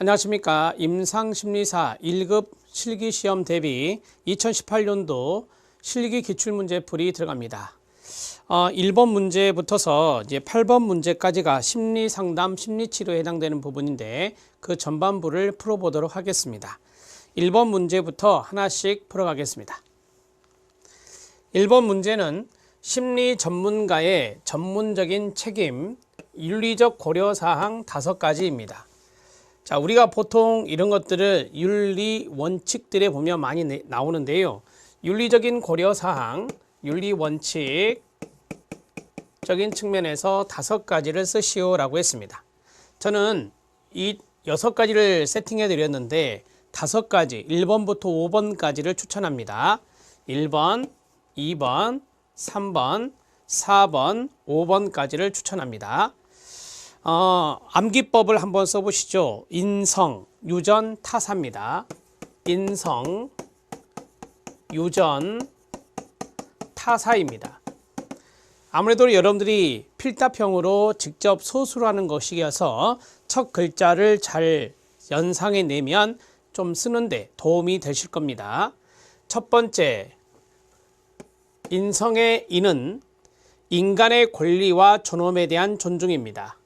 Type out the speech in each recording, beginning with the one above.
안녕하십니까. 임상심리사 1급 실기시험 대비 2018년도 실기 기출문제풀이 들어갑니다. 1번 문제부터서 이제 8번 문제까지가 심리상담, 심리치료에 해당되는 부분인데 그 전반부를 풀어보도록 하겠습니다. 1번 문제부터 하나씩 풀어가겠습니다. 1번 문제는 심리 전문가의 전문적인 책임, 윤리적 고려사항 5가지입니다. 자, 우리가 보통 이런 것들을 윤리 원칙들에 보면 많이 나오는데요. 윤리적인 고려사항, 윤리 원칙적인 측면에서 5가지를 쓰시오라고 했습니다. 저는 이 6가지를 세팅해 드렸는데 5가지, 1번부터 5번까지를 추천합니다. 1번, 2번, 3번, 4번, 5번까지를 추천합니다. 암기법을 한번 써보시죠. 인성, 유전, 타사입니다. 인성, 유전, 타사입니다. 아무래도 여러분들이 필답형으로 직접 소술하는 것이어서 첫 글자를 잘 연상해 내면 좀 쓰는데 도움이 되실 겁니다. 첫 번째, 인성의 인은 인간의 권리와 존엄에 대한 존중입니다.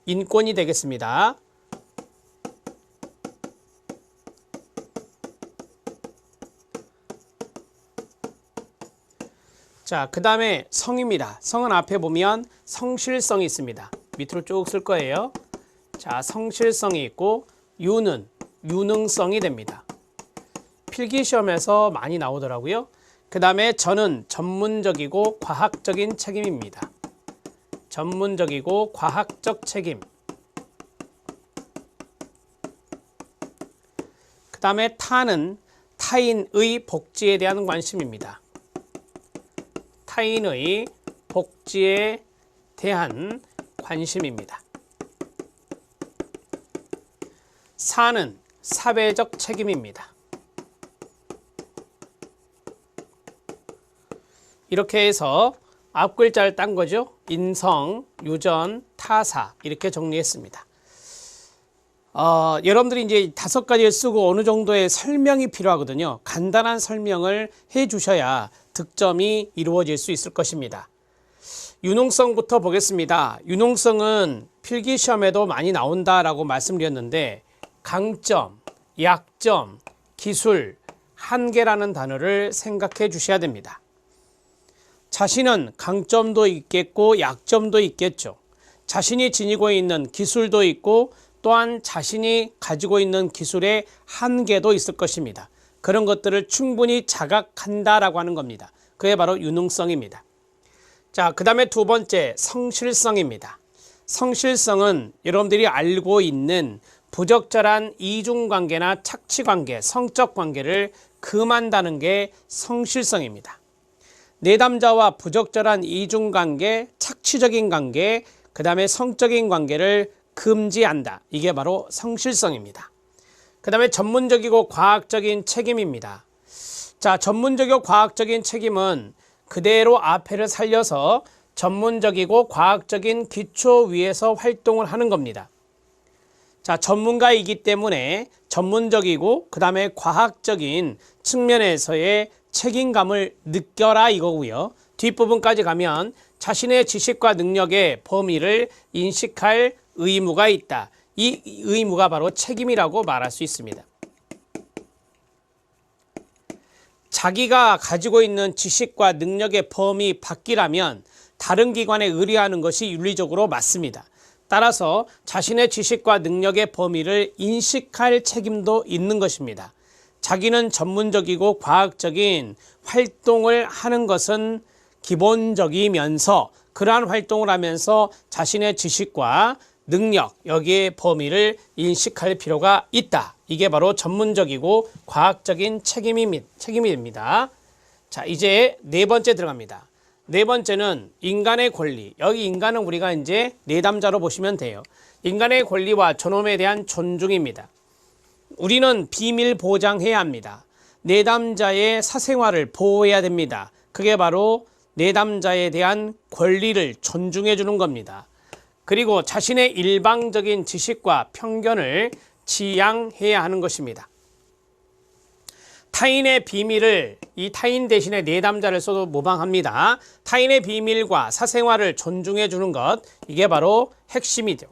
인권이 되겠습니다. 자, 그 다음에 성입니다. 성은 앞에 보면 성실성이 있습니다. 밑으로 쭉 쓸 거예요. 자, 성실성이 있고 유는 유능성이 됩니다. 필기시험에서 많이 나오더라고요. 그 다음에 저는 전문적이고 과학적인 책임입니다. 전문적이고 과학적 책임. 그 다음에 타는 타인의 복지에 대한 관심입니다. 타인의 복지에 대한 관심입니다. 사는 사회적 책임입니다. 이렇게 해서 앞글자를 딴 거죠. 인성, 유전, 타사 이렇게 정리했습니다. 여러분들이 이제 5가지를 쓰고 어느 정도의 설명이 필요하거든요. 간단한 설명을 해 주셔야 득점이 이루어질 수 있을 것입니다. 유능성부터 보겠습니다. 유능성은 필기시험에도 많이 나온다라고 말씀드렸는데 강점, 약점, 기술, 한계라는 단어를 생각해 주셔야 됩니다. 자신은 강점도 있겠고 약점도 있겠죠. 자신이 지니고 있는 기술도 있고 또한 자신이 가지고 있는 기술의 한계도 있을 것입니다. 그런 것들을 충분히 자각한다라고 하는 겁니다. 그게 바로 유능성입니다. 자, 그 다음에 두 번째 성실성입니다. 성실성은 여러분들이 알고 있는 부적절한 이중관계나 착취관계, 성적 관계를 금한다는 게 성실성입니다. 내담자와 부적절한 이중관계, 착취적인 관계, 그 다음에 성적인 관계를 금지한다. 이게 바로 성실성입니다. 그 다음에 전문적이고 과학적인 책임입니다. 자, 전문적이고 과학적인 책임은 그대로 앞에를 살려서 전문적이고 과학적인 기초 위에서 활동을 하는 겁니다. 자, 전문가이기 때문에 전문적이고 그 다음에 과학적인 측면에서의 책임감을 느껴라 이거고요. 뒷부분까지 가면 자신의 지식과 능력의 범위를 인식할 의무가 있다. 이 의무가 바로 책임이라고 말할 수 있습니다. 자기가 가지고 있는 지식과 능력의 범위 밖이라면 다른 기관에 의뢰하는 것이 윤리적으로 맞습니다. 따라서 자신의 지식과 능력의 범위를 인식할 책임도 있는 것입니다. 자기는 전문적이고 과학적인 활동을 하는 것은 기본적이면서 그러한 활동을 하면서 자신의 지식과 능력, 여기에 범위를 인식할 필요가 있다. 이게 바로 전문적이고 과학적인 책임이 됩니다. 자, 이제 네 번째 들어갑니다. 네 번째는 인간의 권리. 여기 인간은 우리가 이제 내담자로 보시면 돼요. 인간의 권리와 존엄에 대한 존중입니다. 우리는 비밀 보장해야 합니다. 내담자의 사생활을 보호해야 됩니다. 그게 바로 내담자에 대한 권리를 존중해 주는 겁니다. 그리고 자신의 일방적인 지식과 편견을 지양해야 하는 것입니다. 타인의 비밀을, 이 타인 대신에 내담자를 써도 무방합니다. 타인의 비밀과 사생활을 존중해 주는 것, 이게 바로 핵심이죠.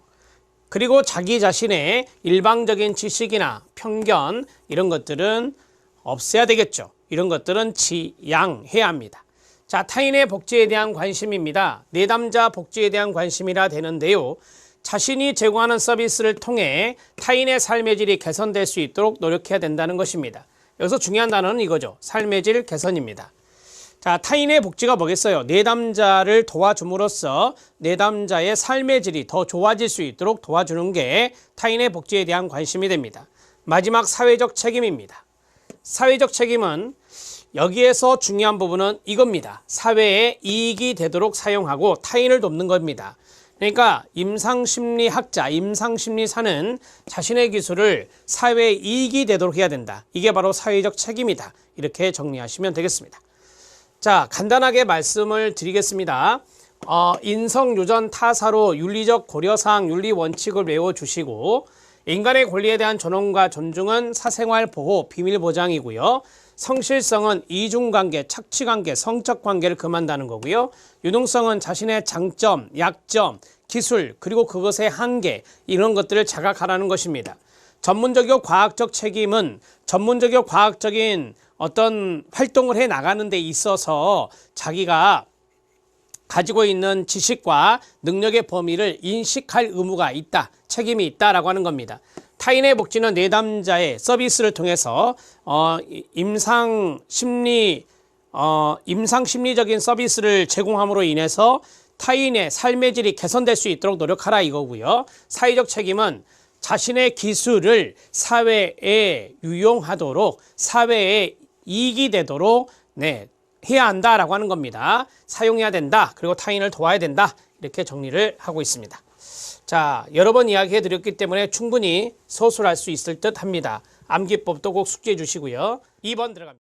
그리고 자기 자신의 일방적인 지식이나 편견, 이런 것들은 없애야 되겠죠. 이런 것들은 지양해야 합니다. 자, 타인의 복지에 대한 관심입니다. 내담자 복지에 대한 관심이라 되는데요. 자신이 제공하는 서비스를 통해 타인의 삶의 질이 개선될 수 있도록 노력해야 된다는 것입니다. 여기서 중요한 단어는 이거죠. 삶의 질 개선입니다. 자, 타인의 복지가 뭐겠어요? 내담자를 도와줌으로써 내담자의 삶의 질이 더 좋아질 수 있도록 도와주는 게 타인의 복지에 대한 관심이 됩니다. 마지막 사회적 책임입니다. 사회적 책임은 여기에서 중요한 부분은 이겁니다. 사회에 이익이 되도록 사용하고 타인을 돕는 겁니다. 그러니까 임상심리학자, 임상심리사는 자신의 기술을 사회에 이익이 되도록 해야 된다. 이게 바로 사회적 책임이다. 이렇게 정리하시면 되겠습니다. 자, 간단하게 말씀을 드리겠습니다. 인성유전 타사로 윤리적 고려사항 윤리 원칙을 외워주시고, 인간의 권리에 대한 존엄과 존중은 사생활 보호, 비밀 보장이고요. 성실성은 이중관계, 착취관계, 성적관계를 금한다는 거고요. 유능성은 자신의 장점, 약점, 기술, 그리고 그것의 한계, 이런 것들을 자각하라는 것입니다. 전문적이고 과학적 책임은 전문적이고 과학적인 어떤 활동을 해 나가는 데 있어서 자기가 가지고 있는 지식과 능력의 범위를 인식할 의무가 있다, 책임이 있다라고 하는 겁니다. 타인의 복지는 내담자의 서비스를 통해서 임상심리적인 서비스를 제공함으로 인해서 타인의 삶의 질이 개선될 수 있도록 노력하라 이거고요. 사회적 책임은 자신의 기술을 사회에 유용하도록, 사회에 이익이 되도록 해야 한다라고 하는 겁니다. 사용해야 된다. 그리고 타인을 도와야 된다. 이렇게 정리를 하고 있습니다. 자, 여러 번 이야기해 드렸기 때문에 충분히 서술할 수 있을 듯 합니다. 암기법도 꼭 숙지해 주시고요. 2번 들어갑니다.